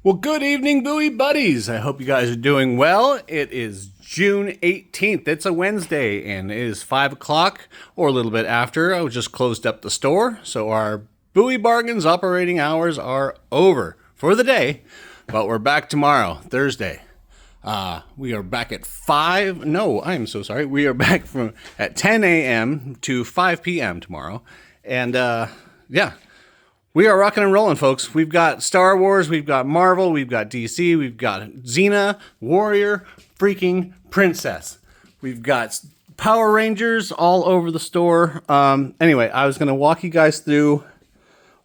Well, good evening, Bowie buddies. I hope you guys are doing well. It is June 18th. It's a Wednesday, and it is 5 o'clock, or a little bit after. I just closed up the store, so our Bowie Bargains operating hours are over for the day, but we're back tomorrow, Thursday. We are back at 5. No, I am so sorry. We are back from at 10 a.m. to 5 p.m. tomorrow. And, yeah. We are rocking and rolling, folks. We've got Star Wars, we've got Marvel, we've got DC, we've got Xena, Warrior, freaking Princess. We've got Power Rangers all over the store. Anyway, I was going to walk you guys through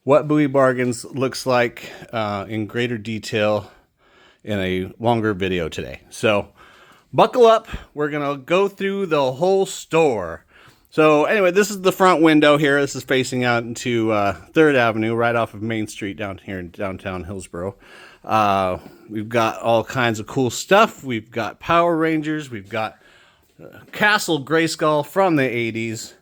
what Bowie Bargains looks like in greater detail in a longer video today. So, buckle up. We're going to go through the whole store. So anyway, this is the front window here. This is facing out into 3rd Avenue, right off of Main Street down here in downtown Hillsboro. We've got all kinds of cool stuff. We've got Power Rangers. We've got Castle Grayskull from the 80s.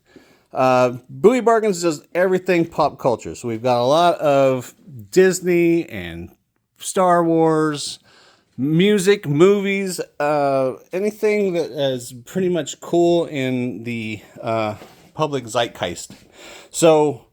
Bowie Bargains does everything pop culture. So we've got a lot of Disney and Star Wars, music, movies, anything that is pretty much cool in the public zeitgeist. So,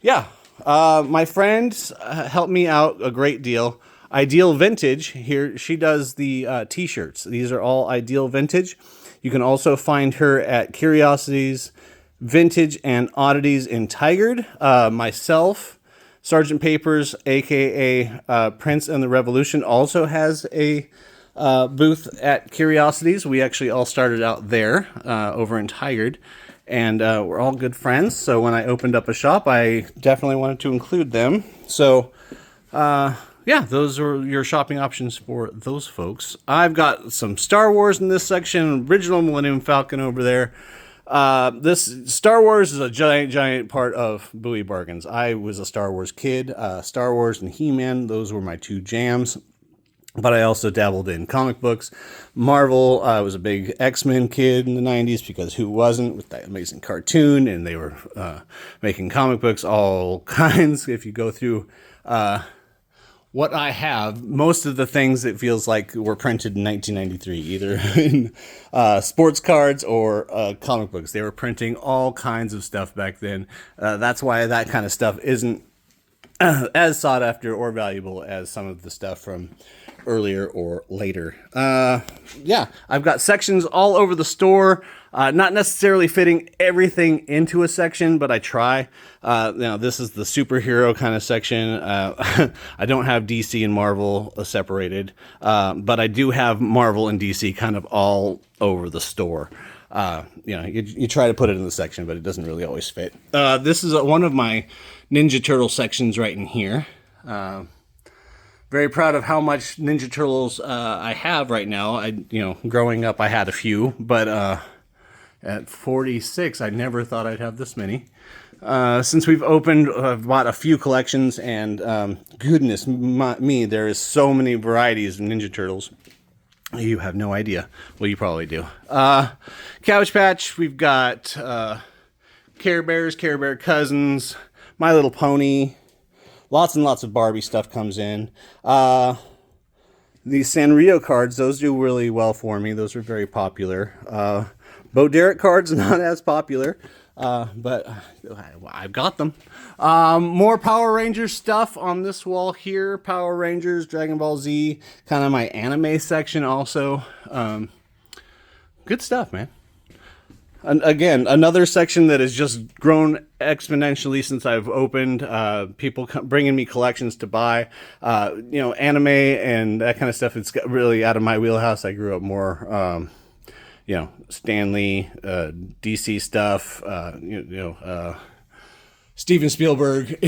yeah, my friend helped me out a great deal. Ideal Vintage, here, she does the t-shirts. These are all Ideal Vintage. You can also find her at Curiosities, Vintage, and Oddities in Tigard. Myself, Sergeant Papers, a.k.a. Prince and the Revolution, also has a booth at Curiosities. We actually all started out there over in Tigard, and we're all good friends. So when I opened up a shop, I definitely wanted to include them. So, yeah, those are your shopping options for those folks. I've got some Star Wars in this section, original Millennium Falcon over there. This Star Wars is a giant part of Bowie Bargains. I was a Star Wars kid. Star Wars and He-Man, those were my two jams. But I also dabbled in comic books. Marvel, I was a big X-Men kid in the 90s, because who wasn't, with that amazing cartoon, and they were making comic books all kinds. If you go through what I have, most of the things it feels like were printed in 1993, either in sports cards or comic books. They were printing all kinds of stuff back then. That's why that kind of stuff isn't as sought after or valuable as some of the stuff from earlier or later. Yeah, I've got sections all over the store. Not necessarily fitting everything into a section, but I try. This is the superhero kind of section. I don't have DC and Marvel separated, but I do have Marvel and DC kind of all over the store. You try to put it in the section, but it doesn't really always fit. This is one of my Ninja Turtle sections right in here. Very proud of how much Ninja Turtles I have right now. Growing up, I had a few, but at 46, I never thought I'd have this many. Since we've opened, I've bought a few collections, and goodness me, there is so many varieties of Ninja Turtles. You have no idea. Well, you probably do. Couch Patch, we've got Care Bears, Care Bear Cousins, My Little Pony. Lots and lots of Barbie stuff comes in. These Sanrio cards, those do really well for me. Those are very popular. Bo Derek cards, not as popular, but I've got them. More Power Rangers stuff on this wall here. Power Rangers, Dragon Ball Z, kind of my anime section also. Good stuff, man. And again, another section that has just grown exponentially since I've opened. People bringing me collections to buy. Anime and that kind of stuff. It's really out of my wheelhouse. I grew up more, Stanley, DC stuff. Steven Spielberg.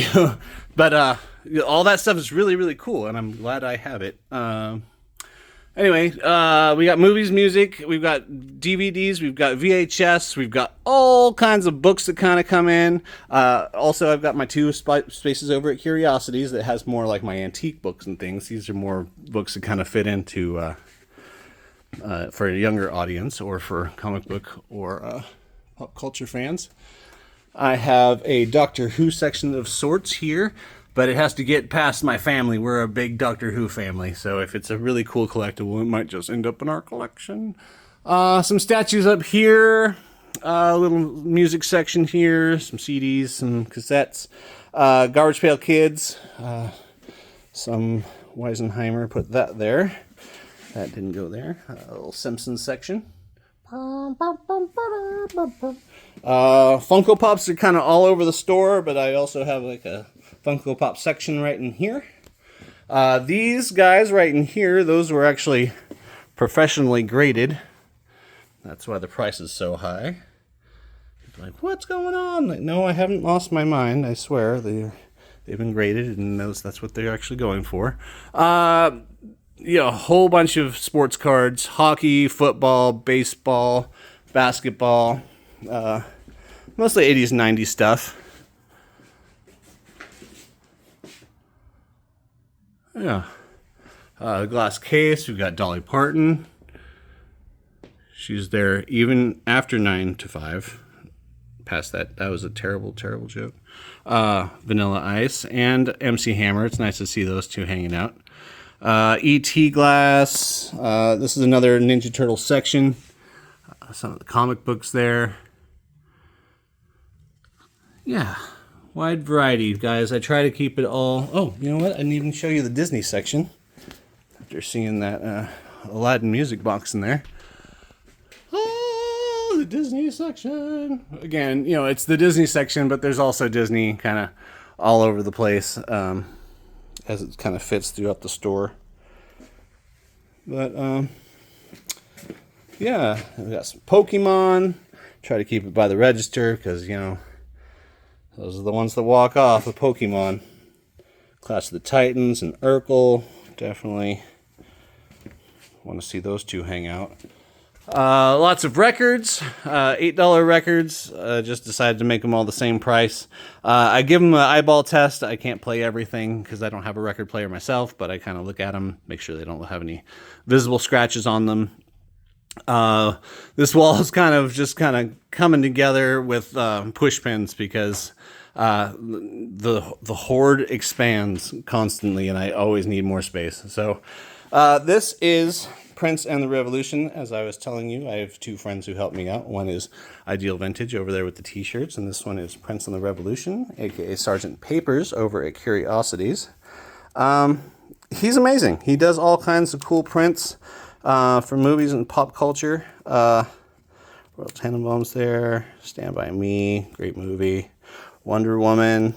But all that stuff is really, really cool, and I'm glad I have it. Anyway, we got movies, music, we've got DVDs, we've got VHS, we've got all kinds of books that kind of come in. Also, I've got my two spaces over at Curiosities that has more like my antique books and things. These are more books that kind of fit into for a younger audience, or for comic book or pop culture fans. I have a Doctor Who section of sorts here. but it has to get past my family. We're a big Doctor Who family, so if it's a really cool collectible, it might just end up in our collection. Some statues up here, a little music section here, some CDs, some cassettes, Garbage Pail Kids, some Weisenheimer, put that there. That didn't go there. A little Simpsons section. Funko Pops are kind of all over the store, but I also have like a Funko Pop section right in here. These guys right in here, those were actually professionally graded. That's why the price is so high. Like, what's going on? Like, no, I haven't lost my mind. I swear they've been graded, and that's what they're actually going for. A whole bunch of sports cards: hockey, football, baseball, basketball, mostly 80s and 90s stuff. Yeah. Glass case. We've got Dolly Parton. She's there even after 9 to 5. Past that was a terrible, terrible joke. Vanilla Ice and MC Hammer. It's nice to see those two hanging out. E.T. glass. This is another Ninja Turtle section. Some of the comic books there. Yeah, wide variety, guys. I try to keep it all. Oh, you know what? I didn't even show you the Disney section. After seeing that Aladdin music box in there. Oh, the Disney section. Again, it's the Disney section, but there's also Disney kind of all over the place, as it kind of fits throughout the store. But, yeah, we got some Pokemon. Try to keep it by the register because, those are the ones that walk off with Pokemon. Clash of the Titans and Urkel. Definitely want to see those two hang out. Lots of records, $8 records. Just decided to make them all the same price. I give them an eyeball test. I can't play everything because I don't have a record player myself, but I kind of look at them, make sure they don't have any visible scratches on them. This wall is kind of coming together with push pins because the hoard expands constantly, and I always need more space. So this is Prince and the Revolution. As I was telling you, I have two friends who help me out. One is Ideal Vintage over there with the t-shirts, and this one is Prince and the Revolution, aka Sergeant Papers over at Curiosities. He's amazing. He does all kinds of cool prints for movies and pop culture. Royal Tenenbaum's there. Stand By Me, great movie. Wonder Woman.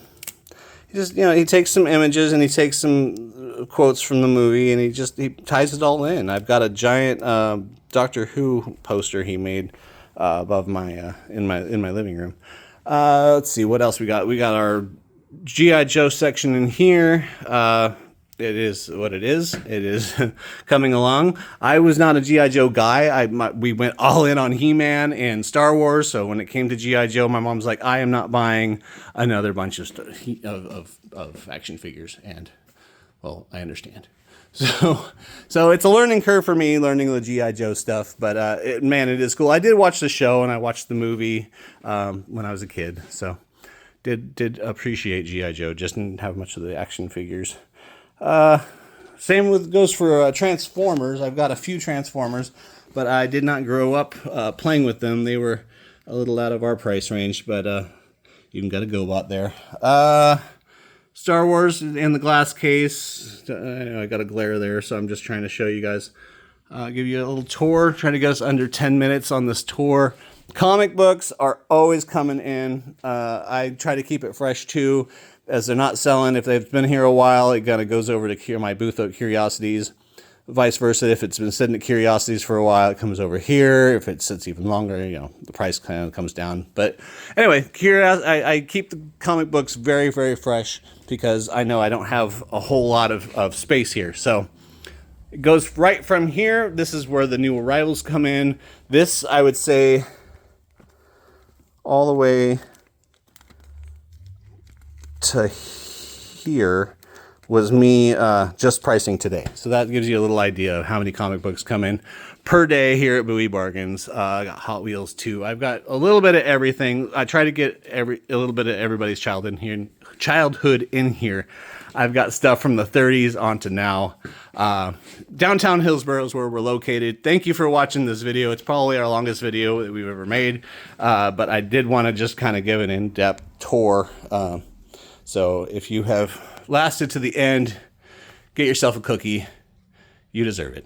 He takes some images and he takes some quotes from the movie and he ties it all in. I've got a giant Doctor Who poster he made above my in my living room. Let's see what else we got. We got our G.I. Joe section in here. It is what it is. It is coming along. I was not a G.I. Joe guy. We went all in on He-Man and Star Wars. So when it came to G.I. Joe, my mom's like, I am not buying another bunch of action figures. And, well, I understand. So it's a learning curve for me, learning the G.I. Joe stuff. But, it is cool. I did watch the show and I watched the movie when I was a kid. So did appreciate G.I. Joe. Just didn't have much of the action figures. Same goes for Transformers. I've got a few Transformers, but I did not grow up playing with them. They were a little out of our price range, but even got a GoBot there. Star Wars in the glass case. I got a glare there, so I'm just trying to show you guys. Give you a little tour. Try to get us under 10 minutes on this tour. Comic books are always coming in. I try to keep it fresh too. As they're not selling, if they've been here a while, it kind of goes over to my booth at Curiosities. Vice versa, if it's been sitting at Curiosities for a while, it comes over here. If it sits even longer, the price kind of comes down. But anyway, I keep the comic books very, very fresh because I know I don't have a whole lot of space here. So it goes right from here. This is where the new arrivals come in. This, I would say, all the way to here was me just pricing today. So that gives you a little idea of how many comic books come in per day here at Bowie Bargains. I got Hot Wheels too. I've got a little bit of everything. I try to get a little bit of everybody's childhood in here. I've got stuff from the 30s on to now. Downtown Hillsboro is where we're located. Thank you for watching this video. It's probably our longest video that we've ever made, but I did want to just kind of give an in-depth tour. So if you have lasted to the end, get yourself a cookie. You deserve it.